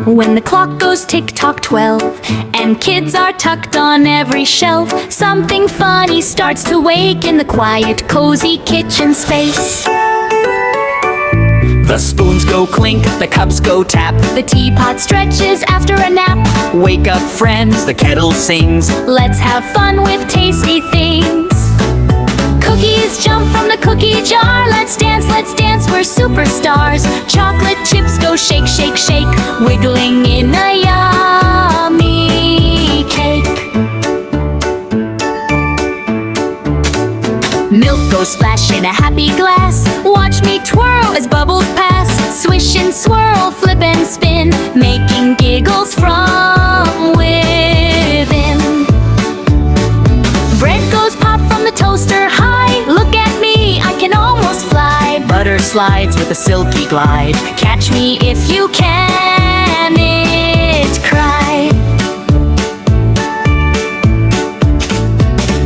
When the clock goes tick-tock 12 and kids are tucked on every shelf, something funny starts to wake in the quiet, cozy kitchen space. The spoons go clink, the cups go tap, the teapot stretches after a nap. Wake up friends, the kettle sings, let's have fun with tasty things. Cookies jump from the cookie jar, let's dance, we're superstars. Chocolate chips go shake, shake, shake, wiggling in a yummy cake. Milk goes splash in a happy glass, watch me twirl as bubbles pass. Swish and swirl, flip and spin, making giggles from within. Bread goes pop from the toaster high, look at me, I can almost fly. Butter slides with a silky glide, catch me if you can, it cry.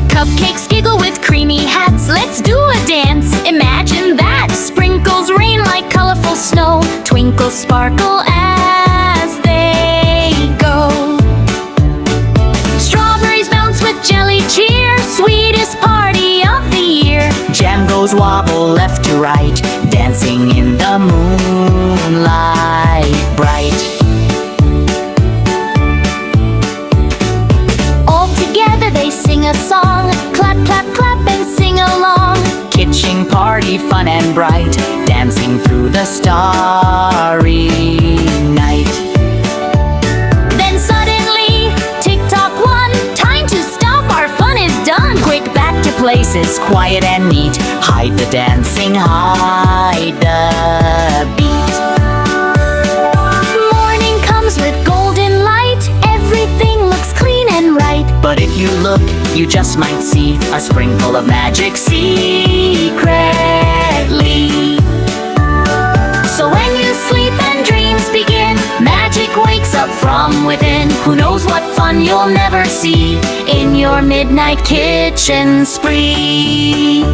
Cupcakes giggle with creamy hats, let's do a dance, imagine that. Sprinkles rain like colorful snow, twinkle sparkle as they go. Strawberries bounce with jelly cheer, sweetest party of the year. Jam goes wobble left to right, dancing in the moonlight bright. All together they sing a song, clap, clap, clap and sing along. Kitchen party fun and bright, dancing through the starry night. Then suddenly, tick-tock 1, time to stop, our fun is done. Quick back to places, quiet and neat, hide the dancing, hide the beat. Morning comes with golden light, everything looks clean and right. But if you look, you just might see a sprinkle of magic secretly. So when you sleep and dreams begin, magic wakes up from within. Who knows what fun you'll never see in your midnight kitchen spree.